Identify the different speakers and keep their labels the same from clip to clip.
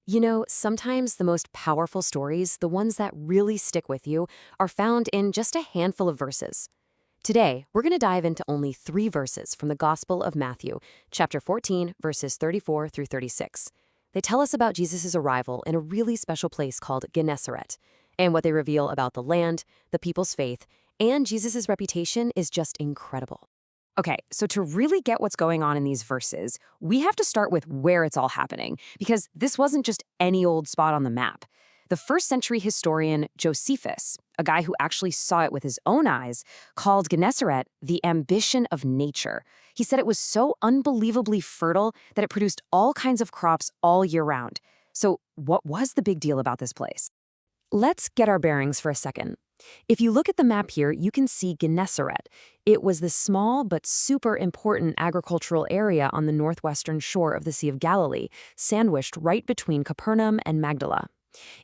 Speaker 1: You know, sometimes the most powerful stories, the ones that really stick with you, are found in just a handful of verses. Today, we're going to dive into only 3 verses from the Gospel of Matthew, chapter 14, verses 34 through 36. They tell us about Jesus' arrival in a really special place called Gennesaret, and what they reveal about the land, the people's faith, and Jesus' reputation is just incredible.
Speaker 2: Okay, so to really get what's going on in these verses, we have to start with where it's all happening, because this wasn't just any old spot on the map. The first century historian Josephus, a guy who actually saw it with his own eyes, called Gennesaret the ambition of nature. He said it was so unbelievably fertile that it produced all kinds of crops all year round. So, what was the big deal about this place? Let's get our bearings for a second. If you look at the map here, you can see Gennesaret. It was this small but super important agricultural area on the northwestern shore of the Sea of Galilee, sandwiched right between Capernaum and Magdala.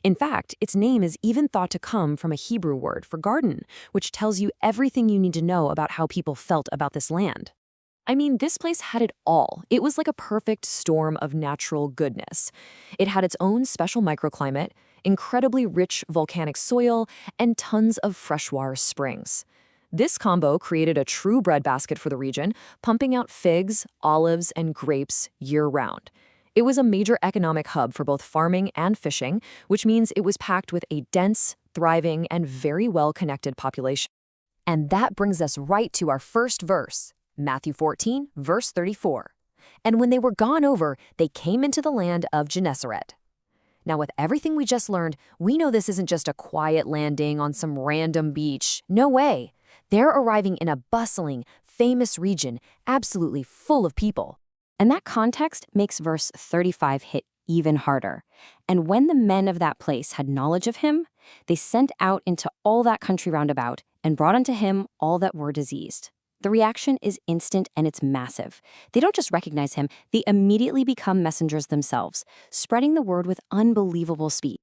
Speaker 2: In fact, its name is even thought to come from a Hebrew word for garden, which tells you everything you need to know about how people felt about this land. I mean, this place had it all. It was like a perfect storm of natural goodness. It had its own special microclimate, incredibly rich volcanic soil, and tons of freshwater springs. This combo created a true breadbasket for the region, pumping out figs, olives, and grapes year-round. It was a major economic hub for both farming and fishing, which means it was packed with a dense, thriving, and very well-connected population. And that brings us right to our first verse, Matthew 14, verse 34. And when they were gone over, they came into the land of Gennesaret. Now, with everything we just learned, we know this isn't just a quiet landing on some random beach. No way. They're arriving in a bustling, famous region, absolutely full of people. And that context makes verse 35 hit even harder. And when the men of that place had knowledge of him, they sent out into all that country round about and brought unto him all that were diseased. The reaction is instant and it's massive. They don't just recognize him, they immediately become messengers themselves, spreading the word with unbelievable speed.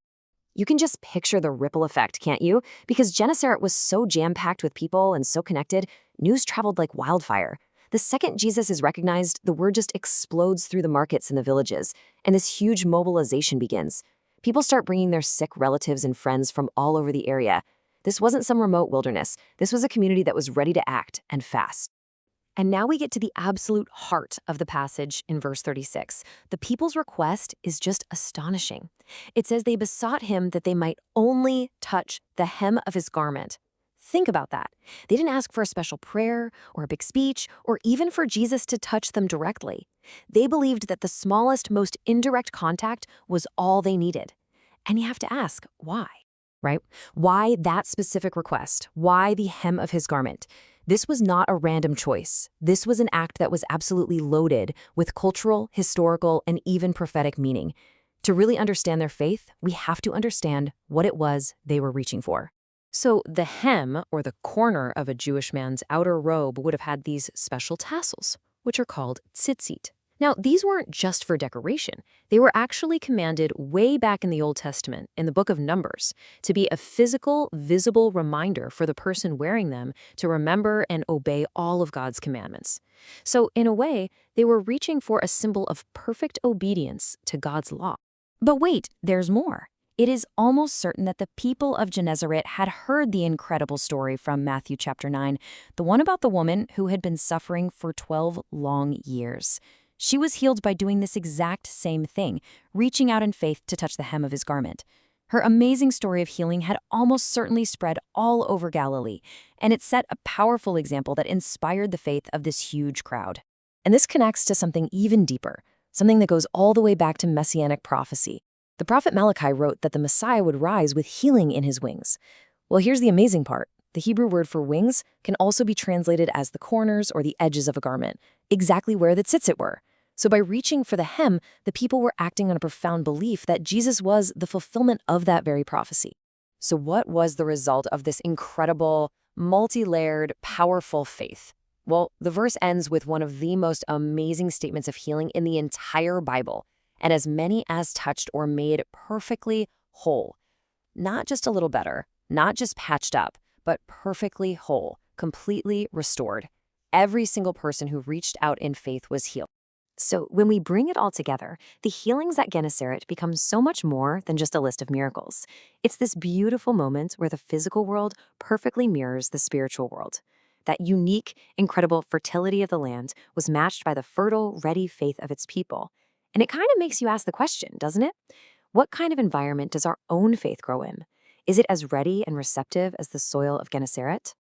Speaker 2: You can just picture the ripple effect, can't you? Because Gennesaret was so jam-packed with people and so connected, news traveled like wildfire. The second Jesus is recognized, the word just explodes through the markets and the villages, and this huge mobilization begins. People start bringing their sick relatives and friends from all over the area. This wasn't some remote wilderness. This was a community that was ready to act, and fast. And now we get to the absolute heart of the passage in verse 36. The people's request is just astonishing. It says they besought him that they might only touch the hem of his garment. Think about that. They didn't ask for a special prayer or a big speech or even for Jesus to touch them directly. They believed that the smallest, most indirect contact was all they needed. And you have to ask, why? Right? Why that specific request? Why the hem of his garment? This was not a random choice. This was an act that was absolutely loaded with cultural, historical, and even prophetic meaning. To really understand their faith, we have to understand what it was they were reaching for. So the hem, or the corner of a Jewish man's outer robe, would have had these special tassels, which are called tzitzit. Now, these weren't just for decoration. They were actually commanded way back in the Old Testament, in the book of Numbers, to be a physical, visible reminder for the person wearing them to remember and obey all of God's commandments. So, in a way, they were reaching for a symbol of perfect obedience to God's law. But wait, there's more. It is almost certain that the people of Gennesaret had heard the incredible story from Matthew chapter 9, the one about the woman who had been suffering for 12 long years. She was healed by doing this exact same thing, reaching out in faith to touch the hem of his garment. Her amazing story of healing had almost certainly spread all over Galilee, and it set a powerful example that inspired the faith of this huge crowd. And this connects to something even deeper, something that goes all the way back to messianic prophecy. The prophet Malachi wrote that the Messiah would rise with healing in his wings. Well, here's the amazing part. The Hebrew word for wings can also be translated as the corners or the edges of a garment, exactly where the tzitzit were. So by reaching for the hem, the people were acting on a profound belief that Jesus was the fulfillment of that very prophecy. So what was the result of this incredible, multi-layered, powerful faith? Well, the verse ends with one of the most amazing statements of healing in the entire Bible, and as many as touched or made perfectly whole. Not just a little better, not just patched up, but perfectly whole, completely restored. Every single person who reached out in faith was healed.
Speaker 1: So, when we bring it all together, the healings at Gennesaret become so much more than just a list of miracles. It's this beautiful moment where the physical world perfectly mirrors the spiritual world. That unique, incredible fertility of the land was matched by the fertile, ready faith of its people. And it kind of makes you ask the question, doesn't it? What kind of environment does our own faith grow in? Is it as ready and receptive as the soil of Gennesaret?